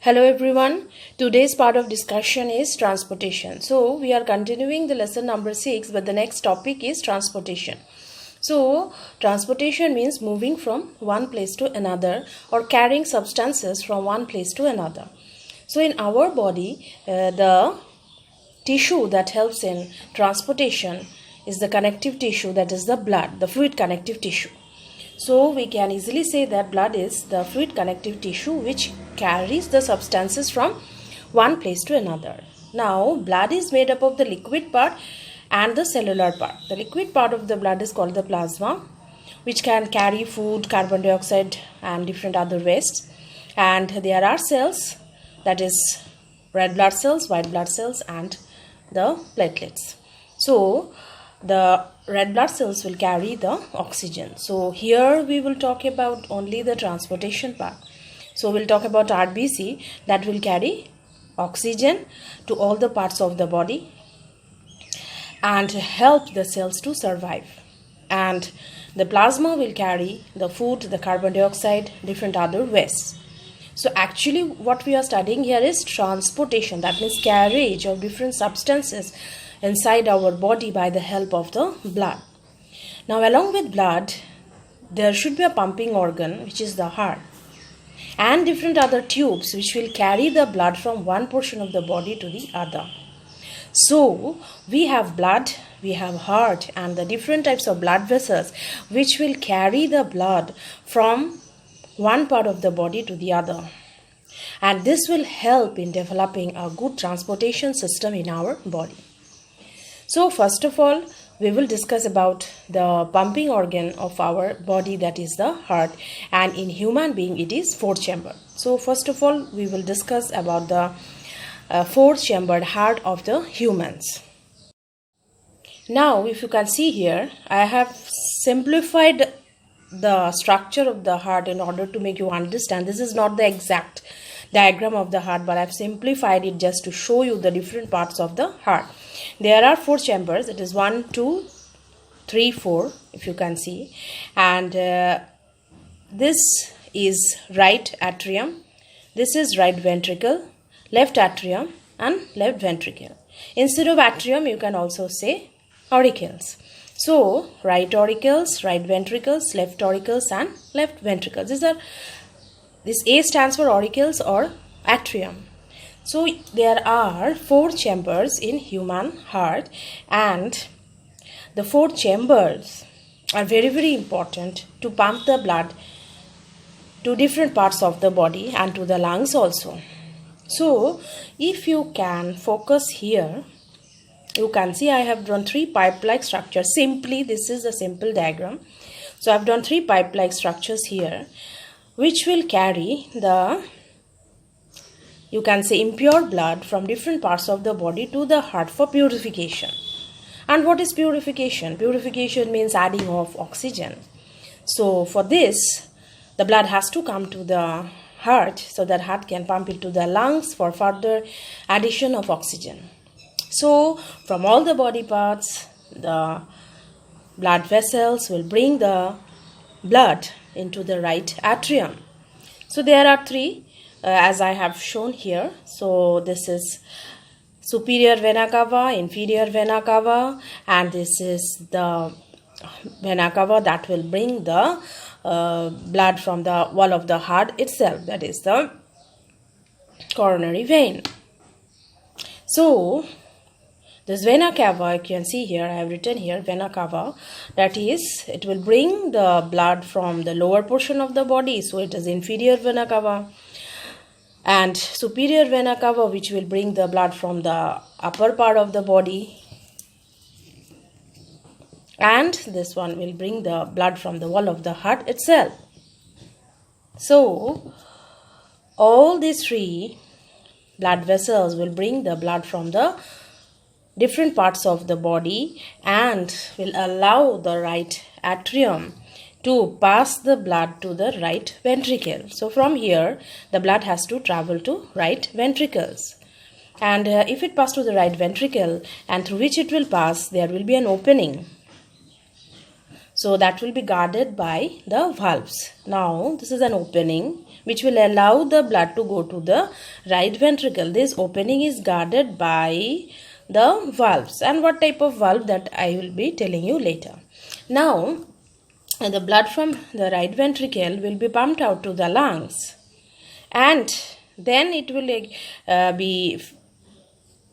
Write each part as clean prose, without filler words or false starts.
Hello everyone. Today's part of discussion is transportation. So we are continuing the lesson number 6, but the next topic is transportation. So transportation means moving from one place to another or carrying substances from one place to another. So in our body, the tissue that helps in transportation is the connective tissue, that is the blood, the fluid connective tissue. So we can easily say that blood is the fluid connective tissue which carries the substances from one place to another. Now, blood is made up of the liquid part and the cellular part. The liquid part of the blood is called the plasma, which can carry food, carbon dioxide and different other wastes. And there are cells, that is red blood cells, white blood cells and the platelets. So, the red blood cells will carry the oxygen. So here we will talk about only the transportation part. So we'll talk about RBC that will carry oxygen to all the parts of the body and help the cells to survive. And the plasma will carry the food, the carbon dioxide, different other wastes. So actually what we are studying here is transportation, that means carriage of different substances inside our body by the help of the blood. Now along with blood, there should be a pumping organ, which is the heart, and different other tubes which will carry the blood from one portion of the body to the other. So we have blood, we have heart and the different types of blood vessels which will carry the blood from one part of the body to the other. And this will help in developing a good transportation system in our body. So first of all, we will discuss about the pumping organ of our body, that is the heart, and in human being it is fourth chamber. So first of all, we will discuss about the fourth chambered heart of the humans. Now if you can see here, I have simplified the structure of the heart in order to make you understand. This is not the exact diagram of the heart, but I have simplified it just to show you the different parts of the heart. There are 4 chambers, it is 1, 2, 3, 4 if you can see, and this is right atrium, this is right ventricle, left atrium and left ventricle. Instead of atrium you can also say auricles. So right auricles, right ventricles, left auricles and left ventricles. This A stands for auricles or atrium. So there are 4 chambers in human heart, and the 4 chambers are very important to pump the blood to different parts of the body and to the lungs also. So if you can focus here, you can see I have drawn 3 pipe-like structures. Simply, this is a simple diagram. So I have drawn 3 pipe-like structures here, which will carry the, you can say, impure blood from different parts of the body to the heart for purification. And what is purification? Purification means adding of oxygen. So for this, the blood has to come to the heart so that heart can pump it to the lungs for further addition of oxygen. So from all the body parts, the blood vessels will bring the blood into the right atrium. So there are 3 as I have shown here. So this is superior vena cava, inferior vena cava, and this is the vena cava that will bring the blood from the wall of the heart itself, that is the coronary vein. So this vena cava, you can see here, I have written here vena cava, that is, it will bring the blood from the lower portion of the body, so it is inferior vena cava, and superior vena cava, which will bring the blood from the upper part of the body, and this one will bring the blood from the wall of the heart itself. So all these 3 blood vessels will bring the blood from the different parts of the body and will allow the right atrium to pass the blood to the right ventricle. So from here the blood has to travel to right ventricles, and if it passes to the right ventricle and through which it will pass, there will be an opening. So that will be guarded by the valves. Now this is an opening which will allow the blood to go to the right ventricle. This opening is guarded by the valves, and what type of valve that I will be telling you later. Now the blood from the right ventricle will be pumped out to the lungs, and then it will be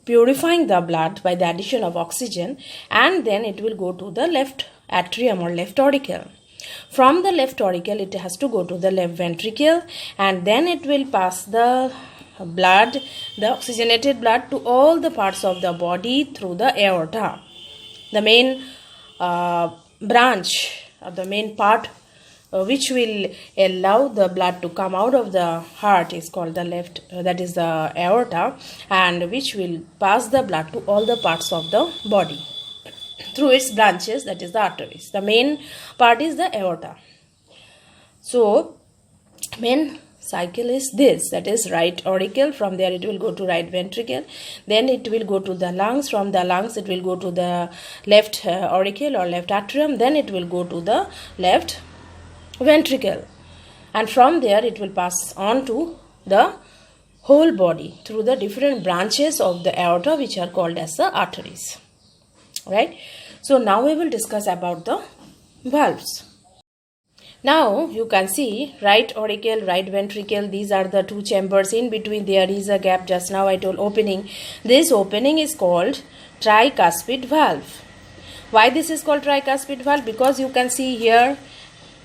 purifying the blood by the addition of oxygen, and then it will go to the left atrium or left auricle. From the left auricle it has to go to the left ventricle, and then it will pass the blood, the oxygenated blood, to all the parts of the body through the aorta. The main branch, the main part which will allow the blood to come out of the heart is called the left, that is the aorta, and which will pass the blood to all the parts of the body through its branches, that is the arteries. The main part is the aorta. So main cycle is this, that is right auricle, from there it will go to right ventricle, then it will go to the lungs, from the lungs it will go to the left auricle or left atrium, then it will go to the left ventricle, and from there it will pass on to the whole body through the different branches of the aorta, which are called as the arteries. Right? So now we will discuss about the valves. Now you can see right auricle, right ventricle, these are the two chambers. In between there is a gap, just now I told opening. This opening is called tricuspid valve. Why this is called tricuspid valve? Because you can see here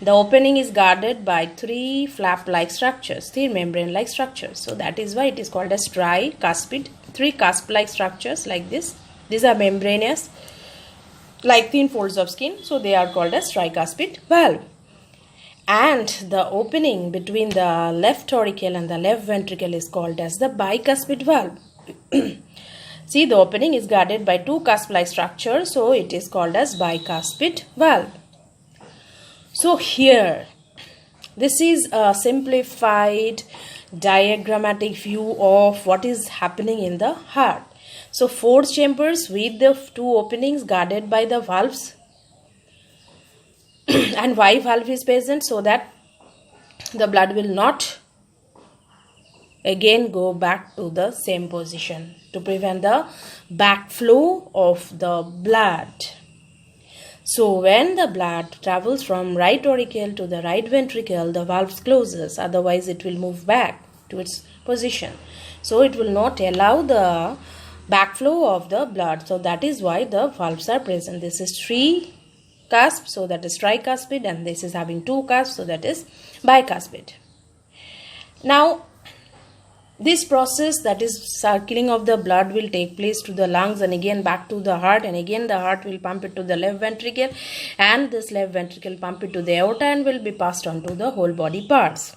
the opening is guarded by three flap-like structures, three membrane-like structures. So that is why it is called as tricuspid. Three cusp-like structures like this. These are membranous, like thin folds of skin. So they are called as tricuspid valve. And the opening between the left auricle and the left ventricle is called as the bicuspid valve. See, the opening is guarded by two cusp-like structures, so it is called as bicuspid valve. So here, this is a simplified diagrammatic view of what is happening in the heart. So four chambers with the two openings guarded by the valves. And why valve is present? So that the blood will not again go back to the same position, to prevent the backflow of the blood. So when the blood travels from right auricle to the right ventricle, the valve closes, otherwise it will move back to its position. So it will not allow the backflow of the blood. So that is why the valves are present. This is three cusp, so that is tricuspid, and this is having two cusps, so that is bicuspid. Now this process, that is circling of the blood, will take place to the lungs and again back to the heart, and again the heart will pump it to the left ventricle, and this left ventricle pump it to the aorta and will be passed on to the whole body parts.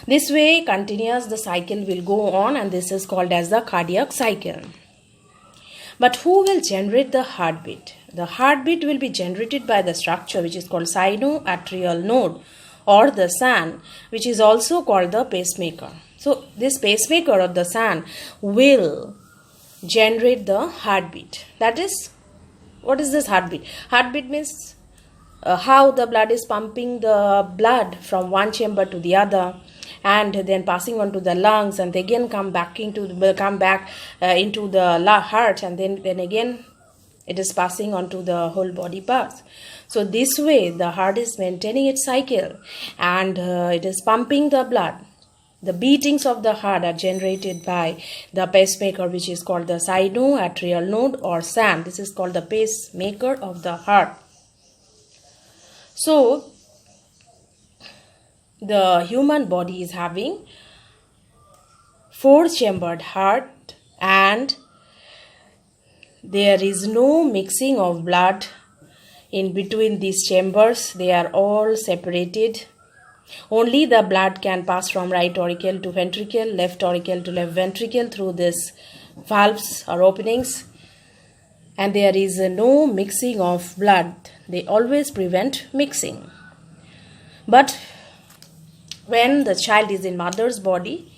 This way continuous the cycle will go on, and this is called as the cardiac cycle. But who will generate the heartbeat? The heartbeat will be generated by the structure which is called sinoatrial node, or the SAN, which is also called the pacemaker. So this pacemaker or the SAN will generate the heartbeat. That is, what is this heartbeat? Heartbeat means how the blood is pumping the blood from one chamber to the other, and then passing on to the lungs, and again come back into the heart, and then again it is passing on to the whole body parts. So this way the heart is maintaining its cycle, and it is pumping the blood. The beatings of the heart are generated by the pacemaker, which is called the sinoatrial node or SAN. This is called the pacemaker of the heart. So the human body is having four-chambered heart, and there is no mixing of blood in between these chambers. They are all separated. Only the blood can pass from right auricle to ventricle, left auricle to left ventricle through these valves or openings, and there is no mixing of blood. They always prevent mixing. But when the child is in mother's body,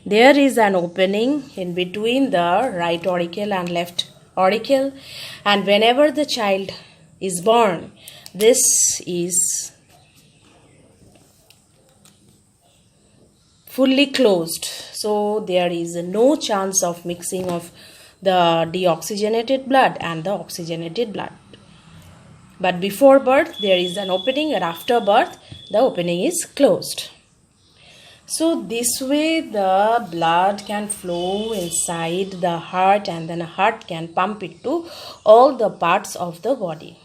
there is an opening in between the right auricle and left auricle, and whenever the child is born, this is fully closed. So there is no chance of mixing of the deoxygenated blood and the oxygenated blood. But before birth there is an opening, and after birth the opening is closed. So this way the blood can flow inside the heart, and then the heart can pump it to all the parts of the body.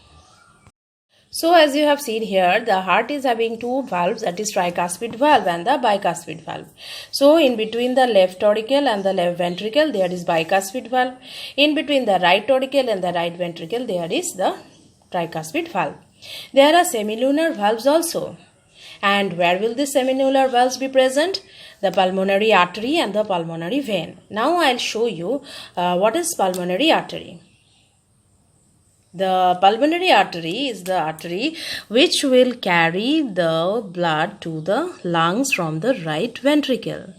So as you have seen here, the heart is having two valves, that is tricuspid valve and the bicuspid valve. So in between the left auricle and the left ventricle there is bicuspid valve. In between the right auricle and the right ventricle there is the tricuspid valve. There are semilunar valves also. And where will the semilunar valves be present? The pulmonary artery and the pulmonary vein. Now I'll show you what is pulmonary artery. The pulmonary artery is the artery which will carry the blood to the lungs from the right ventricle.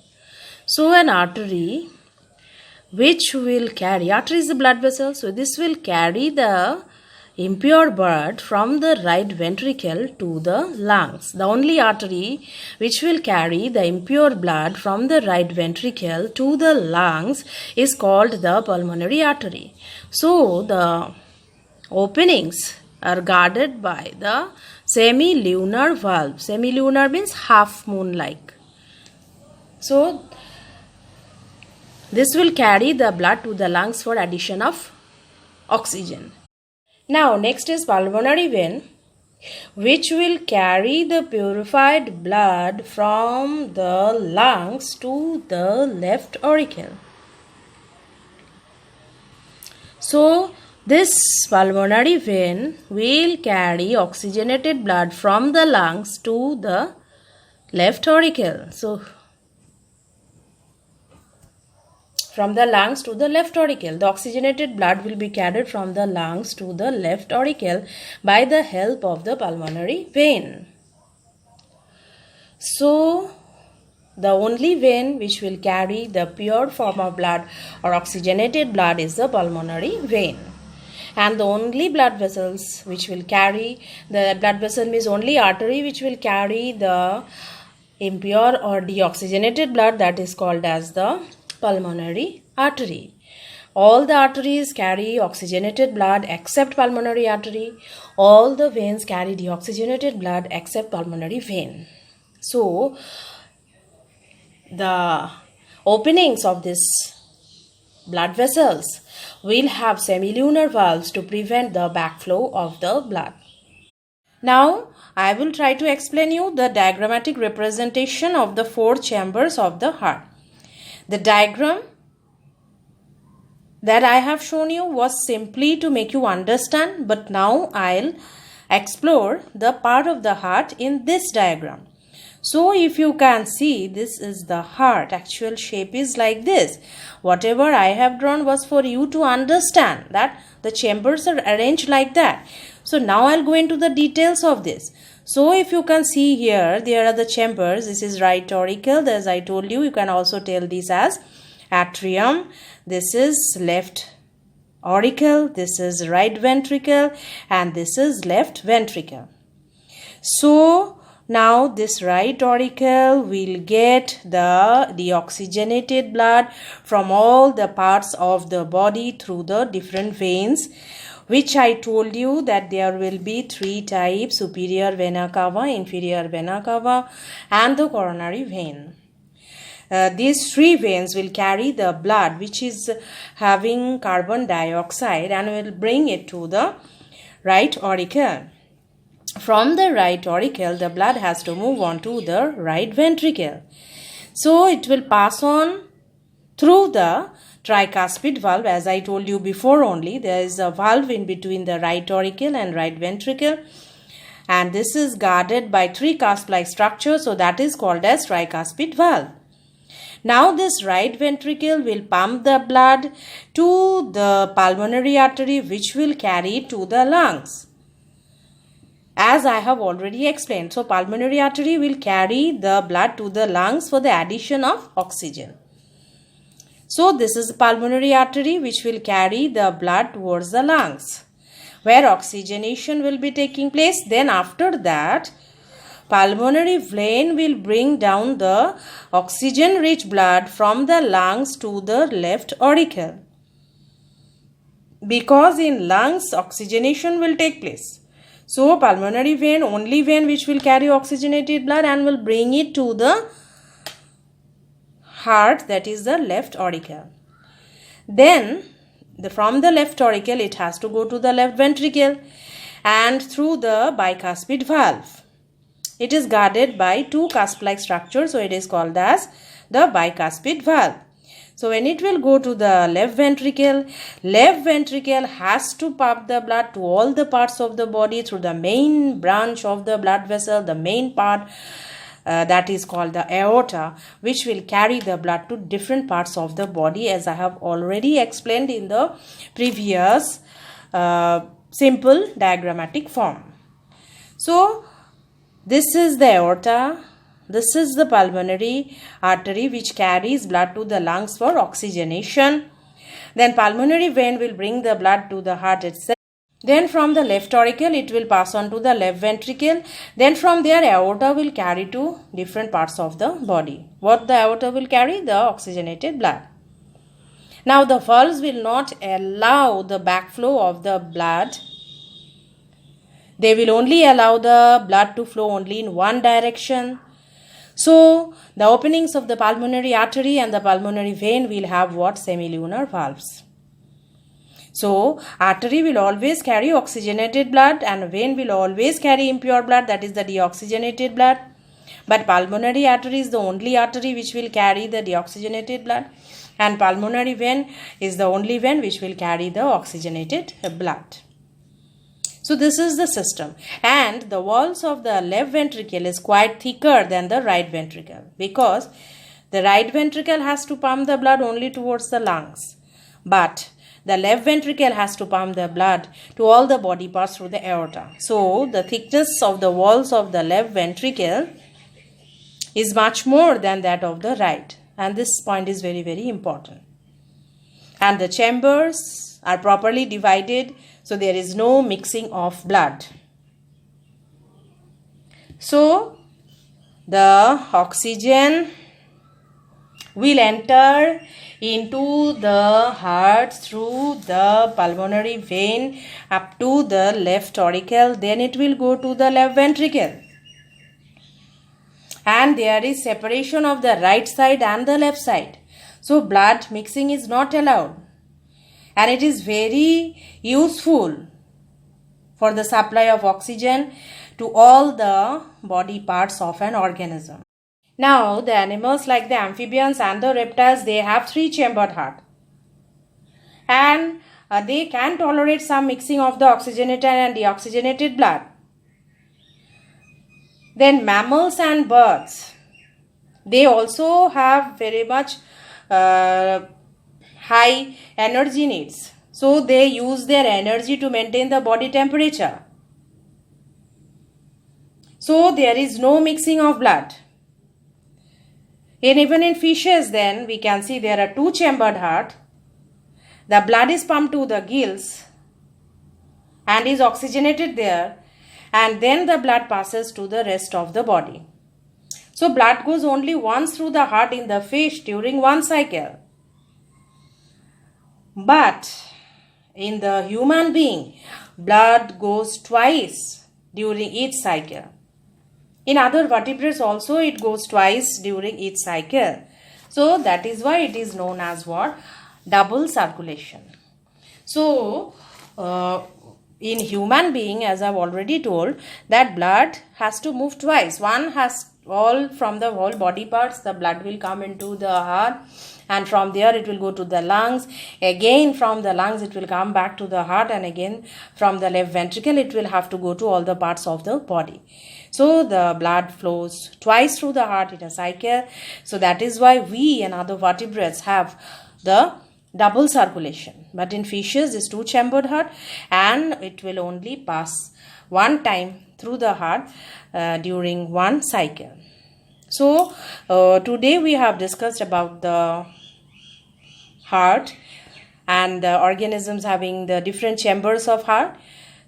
So an artery which will carry, artery is the blood vessel, so this will carry the impure blood from the right ventricle to the lungs. The only artery which will carry the impure blood from the right ventricle to the lungs is called the pulmonary artery. So the openings are guarded by the semilunar valve. Semilunar means half moon-like. So this will carry the blood to the lungs for addition of oxygen. Now next is pulmonary vein, which will carry the purified blood from the lungs to the left auricle. So this pulmonary vein will carry oxygenated blood from the lungs to the left auricle. So from the lungs to the left auricle, the oxygenated blood will be carried from the lungs to the left auricle by the help of the pulmonary vein. So the only vein which will carry the pure form of blood or oxygenated blood is the pulmonary vein. And the only blood vessels which will carry, the blood vessel means only artery which will carry the impure or deoxygenated blood, that is called as the pulmonary artery. All the arteries carry oxygenated blood except pulmonary artery. All the veins carry deoxygenated blood except pulmonary vein. So the openings of this blood vessels will have semilunar valves to prevent the backflow of the blood. Now I will try to explain you the diagrammatic representation of the four chambers of the heart. The diagram that I have shown you was simply to make you understand, but now I'll explore the part of the heart in this diagram. So if you can see, this is the heart. Actual shape is like this. Whatever I have drawn was for you to understand that the chambers are arranged like that. So now I'll go into the details of this. So if you can see here, there are the chambers. This is right auricle. As I told you, you can also tell this as atrium. This is left auricle. This is right ventricle. And this is left ventricle. So now this right auricle will get the deoxygenated blood from all the parts of the body through the different veins, which I told you that there will be three types: superior vena cava, inferior vena cava, and the coronary vein. These three veins will carry the blood which is having carbon dioxide and will bring it to the right auricle. From the right auricle, the blood has to move on to the right ventricle. So it will pass on through the tricuspid valve. As I told you before only, there is a valve in between the right auricle and right ventricle. And this is guarded by three cusp-like structure. So that is called as tricuspid valve. Now this right ventricle will pump the blood to the pulmonary artery, which will carry it to the lungs, as I have already explained. So pulmonary artery will carry the blood to the lungs for the addition of oxygen. So this is the pulmonary artery which will carry the blood towards the lungs, where oxygenation will be taking place. Then after that, pulmonary vein will bring down the oxygen-rich blood from the lungs to the left auricle. Because in lungs, oxygenation will take place. So, pulmonary vein, only vein which will carry oxygenated blood and will bring it to the heart, that is the left auricle. Then, from the left auricle, it has to go to the left ventricle and through the bicuspid valve. It is guarded by two cusp-like structures, so it is called as the bicuspid valve. So when it will go to the left ventricle has to pump the blood to all the parts of the body through the main branch of the blood vessel, the main part that is called the aorta, which will carry the blood to different parts of the body, as I have already explained in the previous simple diagrammatic form. So this is the aorta. This is the pulmonary artery which carries blood to the lungs for oxygenation. Then pulmonary vein will bring the blood to the heart itself. Then from the left auricle it will pass on to the left ventricle. Then from there aorta will carry to different parts of the body. What the aorta will carry? The oxygenated blood. Now the valves will not allow the backflow of the blood. They will only allow the blood to flow only in one direction. So, the openings of the pulmonary artery and the pulmonary vein will have what? Semilunar valves. So, artery will always carry oxygenated blood and vein will always carry impure blood, that is the deoxygenated blood. But pulmonary artery is the only artery which will carry the deoxygenated blood, and pulmonary vein is the only vein which will carry the oxygenated blood. So this is the system, and the walls of the left ventricle is quite thicker than the right ventricle, because the right ventricle has to pump the blood only towards the lungs, but the left ventricle has to pump the blood to all the body parts through the aorta. So the thickness of the walls of the left ventricle is much more than that of the right, and this point is very, very important. And the chambers are properly divided, so there is no mixing of blood. So the oxygen will enter into the heart through the pulmonary vein up to the left auricle. Then it will go to the left ventricle. And there is separation of the right side and the left side. So blood mixing is not allowed. And it is very useful for the supply of oxygen to all the body parts of an organism. Now, the animals like the amphibians and the reptiles, they have three-chambered heart. And they can tolerate some mixing of the oxygenated and deoxygenated blood. Then mammals and birds, they also have very much high energy needs. So they use their energy to maintain the body temperature. So there is no mixing of blood. And even in fishes, then we can see there are two-chambered heart. The blood is pumped to the gills and is oxygenated there, and then the blood passes to the rest of the body. So blood goes only once through the heart in the fish during one cycle. But in the human being, blood goes twice during each cycle. In other vertebrates also it goes twice during each cycle. So that is why it is known as what? Double circulation. So in human being, as I have already told, that blood has to move twice. One has all from the whole body parts, the blood will come into the heart, and from there it will go to the lungs. Again from the lungs it will come back to the heart, and again from the left ventricle it will have to go to all the parts of the body. So the blood flows twice through the heart in a cycle. So that is why we and other vertebrates have the double circulation. But in fishes is two-chambered heart, and it will only pass one time through the heart during one cycle. So today we have discussed about the heart and the organisms having the different chambers of heart.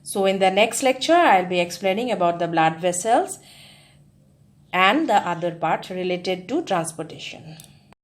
So in the next lecture I will be explaining about the blood vessels. and the other part related to transportation.